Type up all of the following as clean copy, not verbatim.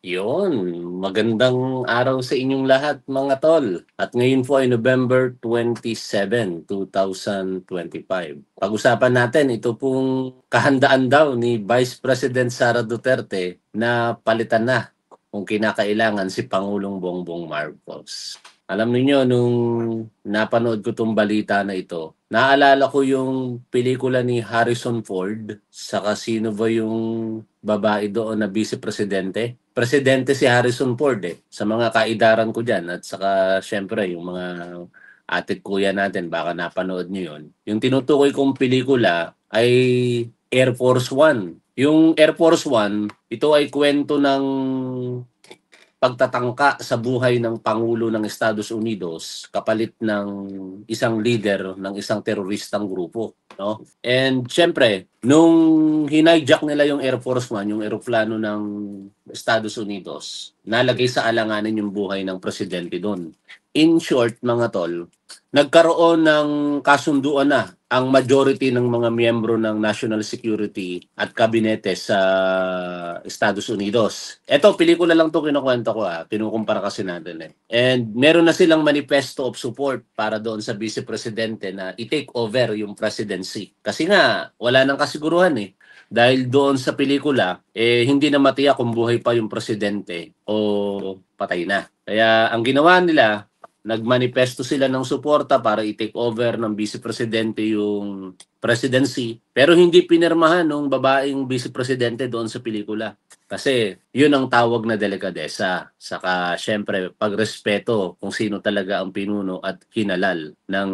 Yun, magandang araw sa inyong lahat mga tol. At ngayon po ay November 27, 2025. Pag-usapan natin ito pong kahandaan daw ni Vice President Sara Duterte na palitan na kung kinakailangan si Pangulong Bongbong Marcos. Alam niyo nung napanood ko tong balita na ito, naalala ko yung pelikula ni Harrison Ford, saka sino ba yung babae doon na vice presidente? Presidente si Harrison Ford sa mga kaidaran ko diyan at saka siyempre yung mga ate kuya natin baka napanood niyo yon. Yung tinutukoy kong pelikula ay Air Force One. Yung Air Force One, ito ay kwento ng pagtatangka sa buhay ng Pangulo ng Estados Unidos kapalit ng isang leader ng isang teroristang grupo. No? And syempre, nung hinayjack nila yung Air Force One, yung eroplano ng Estados Unidos, nalagay sa alanganin yung buhay ng presidente doon. In short, mga tol, nagkaroon ng kasunduan na ang majority ng mga miyembro ng national security at kabinete sa Estados Unidos. Ito, pelikula lang to kinukwento ko kinukumpara kasi natin And meron na silang manifesto of support para doon sa vice presidente na i-take over yung presidency. Kasi nga, wala nang kasiguruhan Dahil doon sa pelikula, hindi na matiyak kung buhay pa yung presidente o patay na. Kaya ang ginawa nila, nagmanifesto sila ng suporta para i-take over ng vice presidente yung presidency, pero hindi pinirmahan ng babaeng vice presidente doon sa pelikula. Kasi yun ang tawag na delikadesa. Saka syempre pagrespeto kung sino talaga ang pinuno at kinalal ng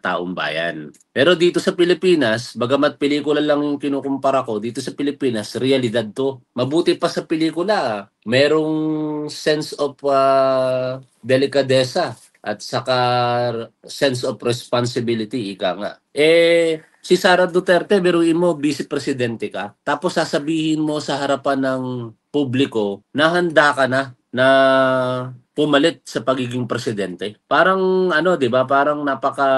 taong bayan. Pero dito sa Pilipinas, bagamat pelikula lang yung kinukumpara ko, dito sa Pilipinas, realidad to. Mabuti pa sa pelikula, merong sense of delikadesa at saka sense of responsibility, ika nga. Si Sara Duterte, biruin mo, vice presidente ka, tapos sasabihin mo sa harapan ng publiko na handa ka na pumalit sa pagiging presidente. Parang ano, 'di ba? Parang napaka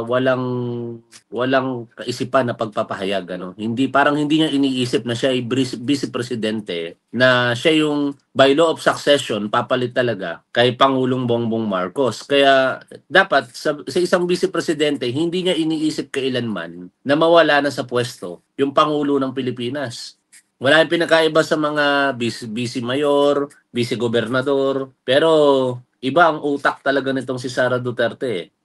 walang kaisipan na pagpapahayag Hindi parang hindi niya iniisip na siya ay vice presidente, na siya yung by law of succession papalit talaga kay Pangulong Bongbong Marcos. Kaya dapat sa isang vice presidente hindi niya iniisip kailanman na mawala na sa pwesto yung Pangulo ng Pilipinas. Wala yung pinakaiba sa mga vice mayor, vice gobernador, pero iba ang utak talaga nitong si Sara Duterte.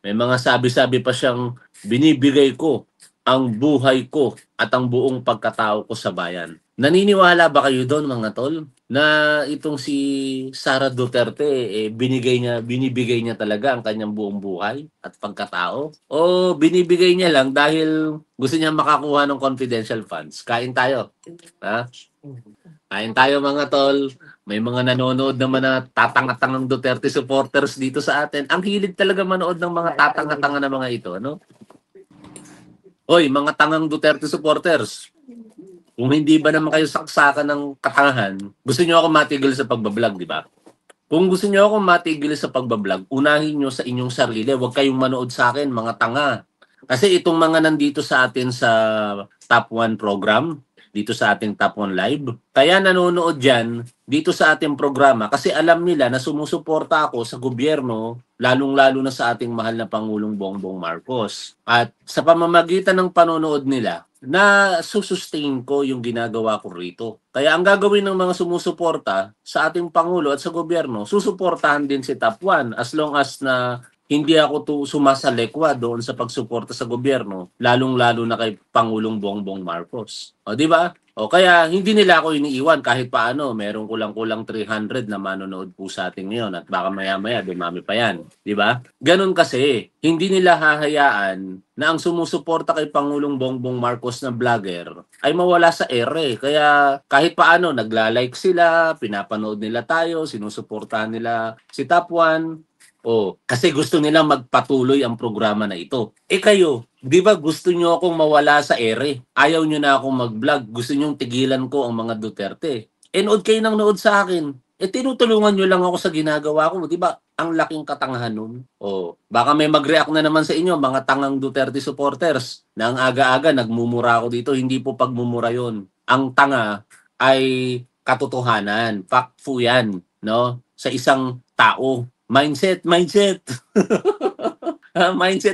May mga sabi-sabi pa siyang binibigay ko ang buhay ko at ang buong pagkatao ko sa bayan. Naniniwala ba kayo doon mga tol na itong si Sara Duterte binibigay niya talaga ang kanyang buong buhay at pagkatao o binibigay niya lang dahil gusto niya makakuha ng confidential funds? Kain tayo. Ha? Kain tayo mga tol. May mga nanonood naman na tatanga-tangang Duterte supporters dito sa atin. Ang hilig talaga manood ng mga tatanga-tanga na mga ito, ano? Hoy, mga tangang Duterte supporters. Kung hindi ba naman kayo saksakan ng katangahan, gusto niyo ako matigil sa pagbablog, di ba? Kung gusto niyo ako matigil sa pagbablog, unahin niyo sa inyong sarili. Huwag kayong manood sa akin, mga tanga. Kasi itong mga nandito sa atin sa Top 1 program, dito sa ating Top 1 Live, kaya nanonood dyan dito sa ating programa kasi alam nila na sumusuporta ako sa gobyerno, lalong-lalo na sa ating mahal na Pangulong Bongbong Marcos. At sa pamamagitan ng panonood nila, na susustain ko yung ginagawa ko rito. Kaya ang gagawin ng mga sumusuporta sa ating Pangulo at sa gobyerno, susuportahan din si Top 1 as long as na hindi ako sumasalekwa doon sa pagsuporta sa gobyerno, lalong-lalo na kay Pangulong Bongbong Marcos. O, di ba? O kaya hindi nila ako iniiwan kahit paano, merong kulang-kulang 300 na manonood po sa atin ngayon at baka maya-maya dumami pa yan, di ba? Ganun kasi, hindi nila hahayaan na ang sumusuporta kay Pangulong Bongbong Marcos na vlogger ay mawala sa ere. Kaya kahit paano nagla-like sila, pinapanood nila tayo, sinusuportahan nila si Top 1. Kasi gusto nilang magpatuloy ang programa na ito. Kayo, di ba gusto nyo akong mawala sa ere? Ayaw nyo na akong mag-vlog. Gusto nyo tigilan ko ang mga Duterte. Nood kayo ng nood sa akin. Tinutulungan nyo lang ako sa ginagawa ko. Di ba? Ang laking katangahan nun. Baka may mag-react na naman sa inyo, mga tangang Duterte supporters, na ang aga-aga nagmumura ako dito. Hindi po pagmumura yon. Ang tanga ay katotohanan. Fact po yan, no? Sa isang tao. Mindset, mindset.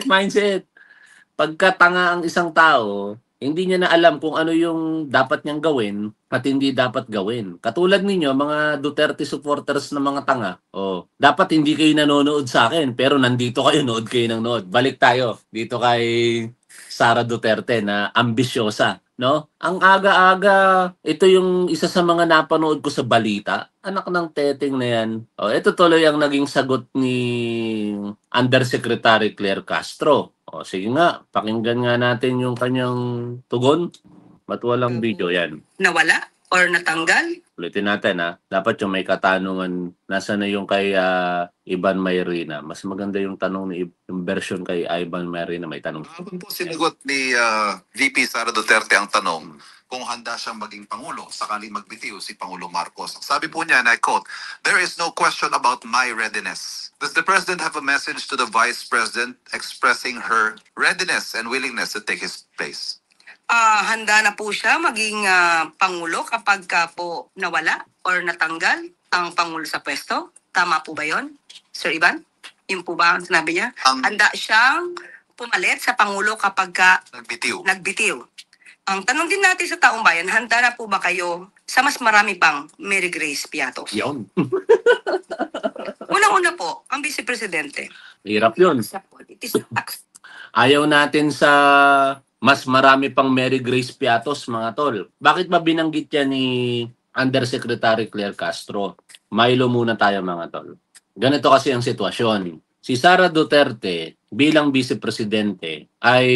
Mindset. Pagkatanga ang isang tao, hindi niya na alam kung ano yung dapat niyang gawin at hindi dapat gawin. Katulad ninyo, mga Duterte supporters na mga tanga. Oh, dapat hindi kayo nanonood sa akin, pero nandito kayo, nood kayo ng nood. Balik tayo dito kay Sara Duterte na ambisyosa, no? Ang aga-aga, ito yung isa sa mga napanood ko sa balita. Anak ng teteng na yan. Oh, ito tuloy ang naging sagot ni Undersecretary Claire Castro. O, sige nga, pakinggan nga natin yung kanyang tugon. Ba't walang video yan? Nawala or natanggal? Ulitin natin ha. Dapat yung may katanungan, nasa na yung kay Ivan Mayrina. Mas maganda yung tanong ni yung version kay Ivan Mayrina, may tanong. Habang po sinagot ni VP Sara Duterte ang tanong kung handa siyang maging Pangulo sakaling magbitiw si Pangulo Marcos. Sabi po niya, and I quote, "There is no question about my readiness. Does the President have a message to the Vice President expressing her readiness and willingness to take his place?" Handa na po siya maging Pangulo kapag po nawala or natanggal ang Pangulo sa pwesto. Tama po ba yon, Sir Ivan? Yun po ba ang sinabi niya? Handa siyang pumalit sa Pangulo kapag nagbitiw. Ang tanong din natin sa taong bayan, handa na po ba kayo sa mas marami pang Mary Grace Piatos? Yun. Unang-una po, ang Vice Presidente. Hirap yun. Ayaw natin sa mas marami pang Mary Grace Piatos, mga tol. Bakit ba binanggit yan ni Undersecretary Claire Castro? Milo muna tayo, mga tol. Ganito kasi ang sitwasyon. Si Sara Duterte bilang Vice Presidente ay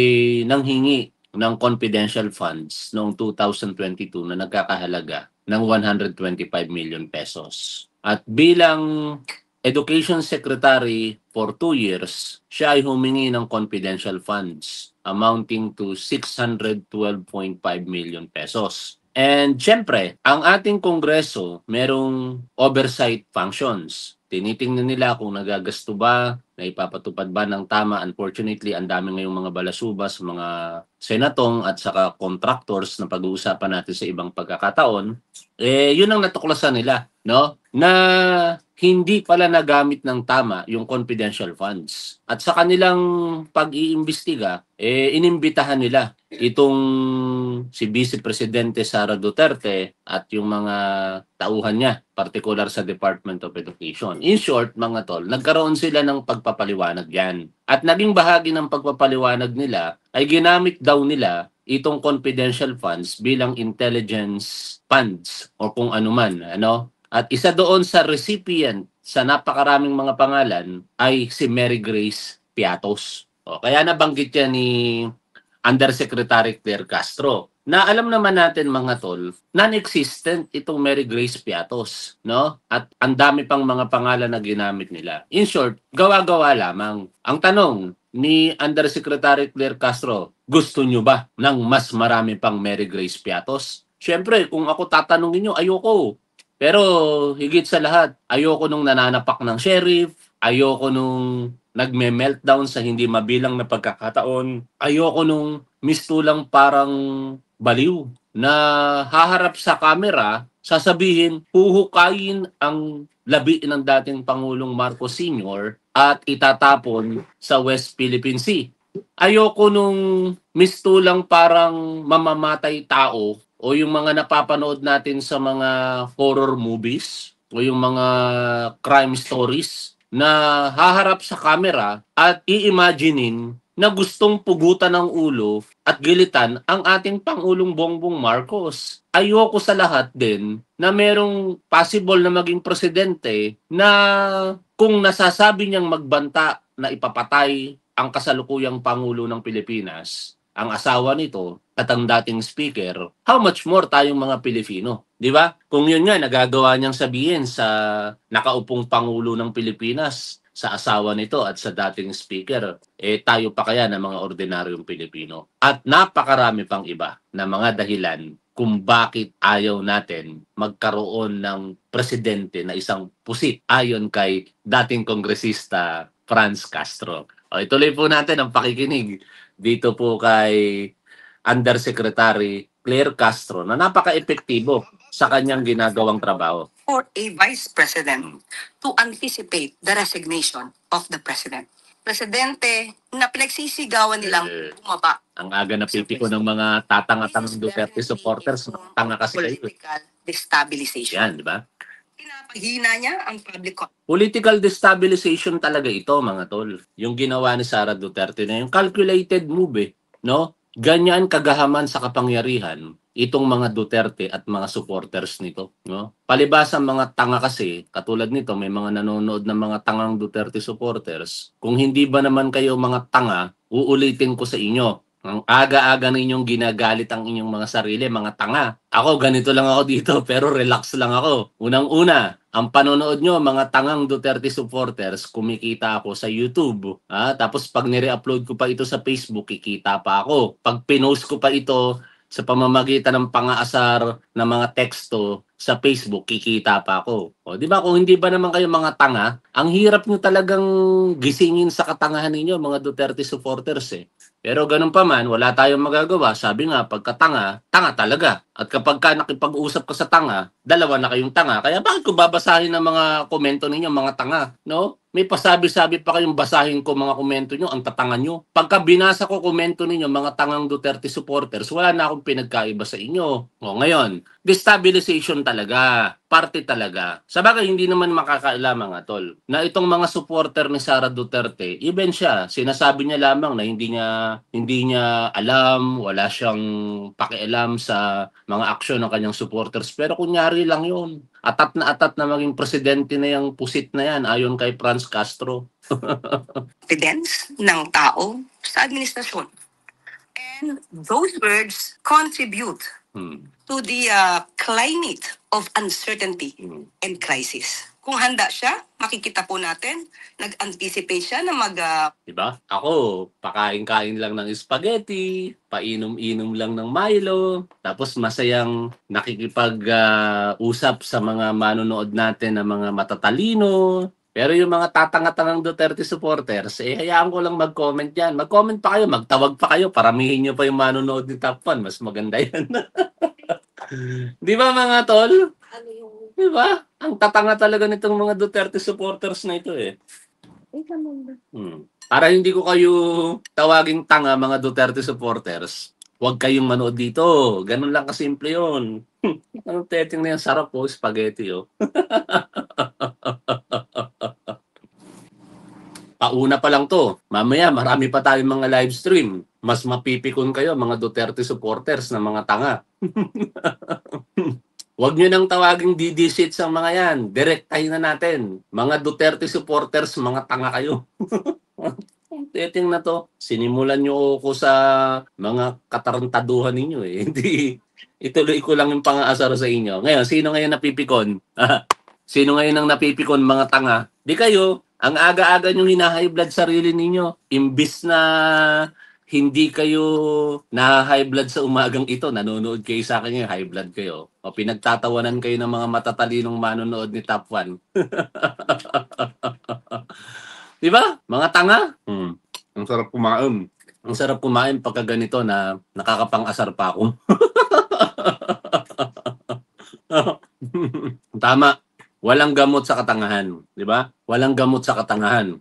nanghingi ng confidential funds noong 2022 na nagkakahalaga ng 125 million pesos. At bilang Education Secretary for 2 years, siya ay humingi ng confidential funds amounting to 612.5 million pesos. And syempre, ang ating Kongreso merong oversight functions. Tinitingnan nila kung nagagasto ba, na ipapatupad ba ng tama. Unfortunately, ang dami ngayong mga balasubas, mga senatong at saka contractors na pag-uusapan natin sa ibang pagkakataon. Yun ang natuklasan nila, no? Na hindi pala nagamit ng tama yung confidential funds. At sa kanilang pag-iimbestiga, inimbitahan nila itong si Vice Presidente Sara Duterte at yung mga tauhan niya, particular sa Department of Education. In short, mga tol, nagkaroon sila ng pagpapaliwanag yan. At naging bahagi ng pagpapaliwanag nila ay ginamit daw nila itong confidential funds bilang intelligence funds o kung anuman, ano? At isa doon sa recipient sa napakaraming mga pangalan ay si Mary Grace Piatos. O, kaya nabanggit yan ni Undersecretary Claire Castro. Na alam naman natin, mga tol, non-existent itong Mary Grace Piatos, no? At ang dami pang mga pangalan na ginamit nila. In short, gawa-gawa lamang. Ang tanong ni Undersecretary Claire Castro, gusto nyo ba ng mas marami pang Mary Grace Piatos? Siyempre, kung ako tatanungin nyo, ayoko. Pero higit sa lahat, ayoko nung nananapak ng sheriff, ayoko nung nagme-meltdown sa hindi mabilang na pagkakataon, ayoko nung mistulang parang baliw na haharap sa camera, sasabihin, huhukayin ang labi ng dating Pangulong Marcos Sr. at itatapon sa West Philippine Sea. Ayoko nung mistulang parang mamamatay tao o yung mga napapanood natin sa mga horror movies o yung mga crime stories na haharap sa camera at i-imaginein na gustong pugutan ng ulo at gilitan ang ating Pangulong Bongbong Marcos. Ayoko sa lahat din na merong possible na maging presidente na kung nasasabi niyang magbanta na ipapatay ang kasalukuyang Pangulo ng Pilipinas, ang asawa nito at ang dating speaker, how much more tayong mga Pilipino? Di ba? Kung yun nga, nagagawa niyang sabihin sa nakaupong Pangulo ng Pilipinas, sa asawa nito at sa dating speaker, tayo pa kaya na mga ordinaryong Pilipino? At napakarami pang iba na mga dahilan kung bakit ayaw natin magkaroon ng presidente na isang pusit ayon kay dating kongresista Franz Castro. O, ituloy po natin ang pakikinig dito po kay Undersecretary Claire Castro na napaka-epektibo sa kanyang ginagawang trabaho. For a vice president to anticipate the resignation of the president. Presidente na pinagsisigawan nilang bumaba. Ang aga na pipiko ng mga tatanga-tangang Duterte supporters, tanga kasi kayo. Political destabilization. Yan, di ba? Pinapaghina niya ang public Political destabilization talaga ito, mga tol. Yung ginawa ni Sara Duterte na yung calculated move, no? Ganyan kagahaman sa kapangyarihan itong mga Duterte at mga supporters nito, no? Palibhas ang mga tanga kasi, katulad nito, may mga nanonood ng mga tangang Duterte supporters. Kung hindi ba naman kayo mga tanga, uulitin ko sa inyo. Ang aga-aga ninyong ginagalit ang inyong mga sarili, mga tanga. Ako, ganito lang ako dito, pero relax lang ako. Unang-una, ang panonood nyo, mga tangang Duterte supporters, kumikita ako sa YouTube. Tapos pag nire-upload ko pa ito sa Facebook, kikita pa ako. Pag pinost ko pa ito sa pamamagitan ng pang-aasar na mga teksto sa Facebook, kikita pa ako. O, di ba? Kung hindi ba naman kayo mga tanga, ang hirap nyo talagang gisingin sa katangahan ninyo, mga Duterte supporters Pero ganun pa man, wala tayong magagawa. Sabi nga, pagka tanga, tanga talaga. At kapag ka nakipag-usap ka sa tanga, dalawa na kayong tanga. Kaya bakit ko babasahin ang mga komento ninyo, mga tanga? No? May pasabi-sabi pa kayong basahin ko mga komento nyo, ang tatanga nyo. Pagka binasa ko komento ninyo, mga tangang Duterte supporters, wala na akong pinagkaiba sa inyo. O ngayon, destabilization talaga. Parte talaga. Sabagay, hindi naman makakailam mga tol. Na itong mga supporter ni Sara Duterte, even siya, sinasabi niya lamang na hindi niya alam, wala siyang pakialam sa mga aksyon ng kanyang supporters. Pero kunyari lang yun. Atat na maging presidente na yung pusit na yan, ayon kay Franz Castro. confidence ng tao sa administrasyon. And those words contribute to the climate of uncertainty and crisis. Kung handa siya, makikita po natin, nag-anticipate siya na Diba? Ako, pakain-kain lang ng spaghetti, painom-inom lang ng Milo, tapos masayang nakikipag-usap sa mga manonood natin na mga matatalino. Pero yung mga tatanga-tangang Duterte supporters, hayaan ko lang mag-comment yan. Mag-comment pa kayo, magtawag pa kayo, paramihin nyo pa yung manonood ni Top 1. Mas maganda yan. Di ba mga tol? Di ba? Ang tatanga talaga nitong mga Duterte supporters na ito Para hindi ko kayo tawaging tanga mga Duterte supporters, huwag kayong manood dito. Ganun lang kasimple yun. Anong teteng na yan? Sarap po, spaghetti Pauna pa lang to. Mamaya, marami pa tayong mga live stream. Mas mapipikon kayo, mga Duterte supporters na mga tanga. Huwag nyo nang tawaging DD-seats ang mga yan. Direktahin na natin. Mga Duterte supporters, mga tanga kayo. Teting na to. Sinimulan nyo ako sa mga katarantaduhan ninyo Hindi. Ituloy ko lang yung pang-aasar sa inyo. Ngayon, sino ngayon napipikon? Sino ngayon ang napipikon, mga tanga? Di kayo. Ang aga-aga nyo hina-high blood sarili ninyo. Imbis na hindi kayo na-high blood sa umagang ito, nanonood kayo sa akin high blood kayo. O pinagtatawanan kayo ng mga matatalinong manonood ni Top 1. Di ba? Mga tanga? Ang sarap kumain. Ang sarap kumain pagka ganito na nakakapang-asar pa ako. Tama. Walang gamot sa katangahan, di ba? Walang gamot sa katangahan.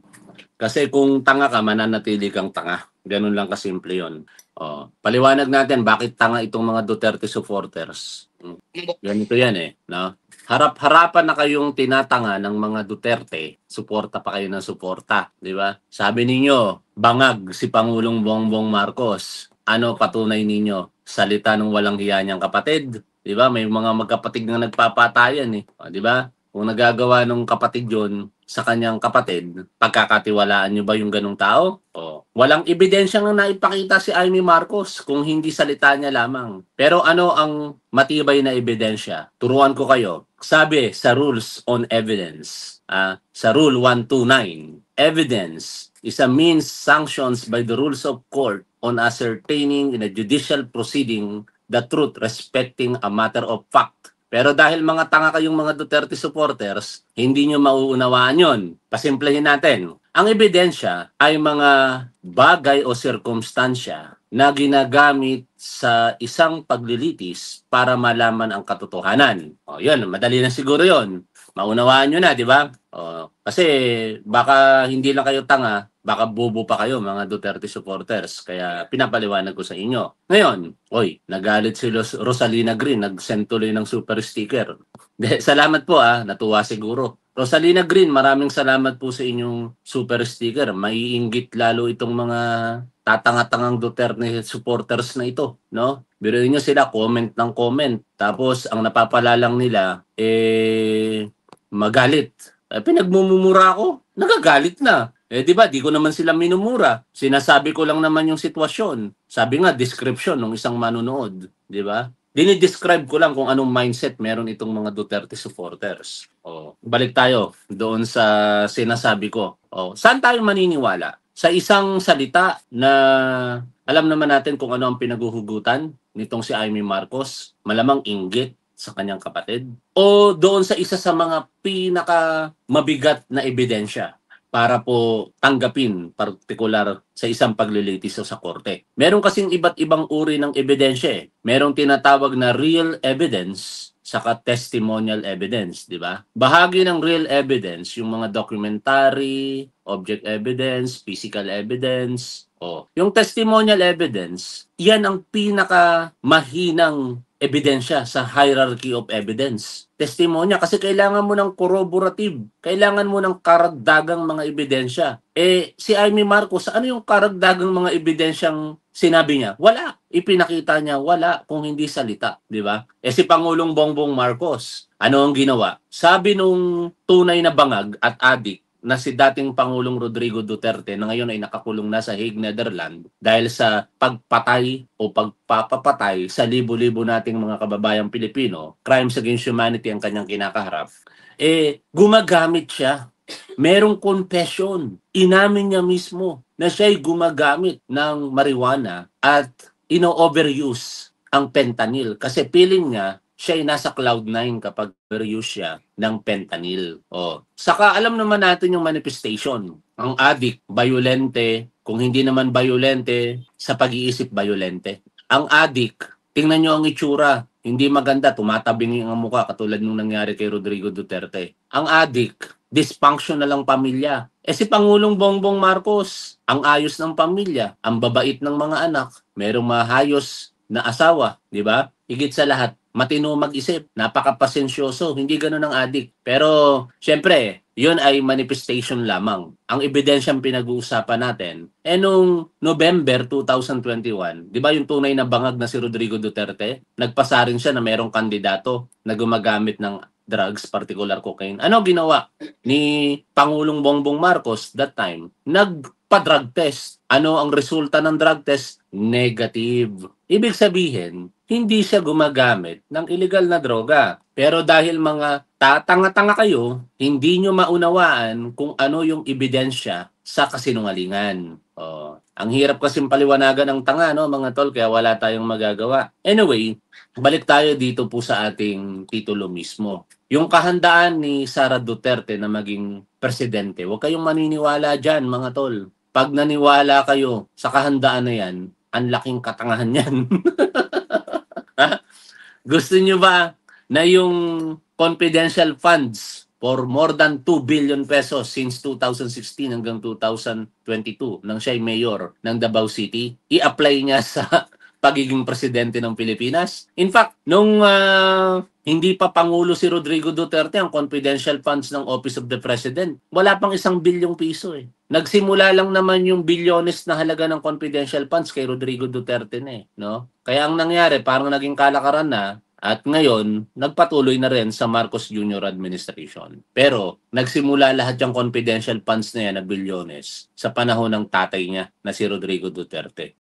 Kasi kung tanga ka, mananatili kang tanga. Ganun lang kasimple yun. Paliwanag natin bakit tanga itong mga Duterte supporters. Ganito yan no? Harap-harapan na kayong tinatanga ng mga Duterte, suporta pa kayo ng suporta, di ba? Sabi ninyo, bangag si Pangulong Bongbong Marcos. Ano patunay ninyo? Salita ng walang hiya niyang kapatid. Di ba? May mga magkapatid na nagpapatayan di ba? Kung nagagawa ng kapatid yon sa kanyang kapatid, pagkakatiwalaan nyo ba yung ganong tao? Walang ebidensya nga naipakita si Amy Marcos kung hindi salita niya lamang. Pero ano ang matibay na ebidensya? Turuan ko kayo. Sabi sa Rules on Evidence, sa Rule 129, evidence is a means sanctioned by the rules of court on ascertaining in a judicial proceeding the truth respecting a matter of fact. Pero dahil mga tanga kayong mga Duterte supporters, hindi nyo mauunawaan yon. Pasimplahin natin. Ang ebidensya ay mga bagay o sirkumstansya na ginagamit sa isang paglilitis para malaman ang katotohanan. O, yun, madali na siguro yun. Maunawaan nyo na, di ba? O, kasi baka hindi lang kayo tanga, baka bobo pa kayo, mga Duterte supporters. Kaya pinapaliwanag ko sa inyo. Ngayon, nagalit si Rosalina Green, nag-send tuloy ng super sticker. Salamat po natuwa siguro. Rosalina Green, maraming salamat po sa inyong super sticker. Maiinggit lalo itong mga tatanga-tangang Duterte supporters na ito, no? Biruin nyo sila, comment ng comment. Tapos, ang napapalalang nila, magalit. Pinagmumura ako, nagagalit na. Di ba, di ko naman sila minumura. Sinasabi ko lang naman yung sitwasyon. Sabi nga, description ng isang manunood. Di ba? Dinidescribe ko lang kung anong mindset meron itong mga Duterte supporters. Balik tayo doon sa sinasabi ko. Saan tayo maniniwala? Sa isang salita na alam naman natin kung ano ang pinaguhugutan nitong si Amy Marcos, malamang inggit sa kanyang kapatid, o doon sa isa sa mga pinaka mabigat na ebidensya para po tanggapin partikular sa isang paglilitis sa korte. Meron kasing iba't ibang uri ng ebidensya. Merong tinatawag na real evidence saka testimonial evidence, di ba? Bahagi ng real evidence, yung mga documentary, object evidence, physical evidence. Yung testimonial evidence, yan ang pinaka mahinang ebidensya sa hierarchy of evidence. Testimonya kasi kailangan mo ng corroborative, kailangan mo ng karagdagang mga ebidensya. Si Amy Marcos, ano yung karagdagang mga ebidensyang sinabi niya? Wala. Ipinakita niya, wala kung hindi salita, di ba? Si Pangulong Bongbong Marcos, ano ang ginawa? Sabi nung tunay na bangag at adik na si dating Pangulong Rodrigo Duterte na ngayon ay nakakulong na sa Hague, Netherlands dahil sa pagpatay o pagpapapatay sa libo-libo nating mga kababayang Pilipino, crimes against humanity ang kanyang kinakaharap, gumagamit siya. Merong confession. Inamin niya mismo na siya'y gumagamit ng marijuana at ino-overuse ang fentanyl kasi feeling niya siya'y nasa cloud9 kapag overuse siya ng fentanyl. Saka alam naman natin yung manifestation. Ang addict, violente. Kung hindi naman violente, sa pag-iisip violente. Ang addict, tingnan nyo ang itsura. Hindi maganda, tumatabing ang mukha katulad nung nangyari kay Rodrigo Duterte. Ang addict, dysfunctional ang pamilya. Si Pangulong Bongbong Marcos, ang ayos ng pamilya, ang babait ng mga anak, merong mahayos na asawa, di ba? Higit sa lahat, matino mag-isip, napakapasensyoso, hindi ganoon ang addict. Pero, syempre, yun ay manifestation lamang. Ang ebidensyang pinag-uusapan natin, nung November 2021, di ba yung tunay na bangag na si Rodrigo Duterte, nagpasa rin siya na merong kandidato na gumagamit ng drugs, particular cocaine. Ano ginawa ni Pangulong Bongbong Marcos that time? Nagpa-drug test. Ano ang resulta ng drug test? Negative. Ibig sabihin, hindi siya gumagamit ng illegal na droga. Pero dahil mga tatanga-tanga kayo, hindi nyo maunawaan kung ano yung ebidensya sa kasinungalingan. Ang hirap kasing paliwanagan ng tanga, no, mga tol, kaya wala tayong magagawa. Anyway, balik tayo dito po sa ating titulo mismo. Yung kahandaan ni Sara Duterte na maging presidente, huwag kayong maniniwala dyan, mga tol. Pag naniwala kayo sa kahandaan na yan, ang laking katangahan yan. Gusto nyo ba na yung confidential funds for more than 2 billion pesos since 2016 hanggang 2022 nang siya'y mayor ng Davao City, i-apply niya sa pagiging presidente ng Pilipinas? In fact, nung hindi pa Pangulo si Rodrigo Duterte, ang confidential funds ng Office of the President, wala pang 1 bilyong piso eh. Nagsimula lang naman yung bilyones na halaga ng confidential funds kay Rodrigo Duterte na no? Kaya ang nangyari, parang naging kalakaran na, at ngayon, nagpatuloy na rin sa Marcos Jr. administration. Pero, nagsimula lahat yung confidential funds na yan na bilyones sa panahon ng tatay niya na si Rodrigo Duterte.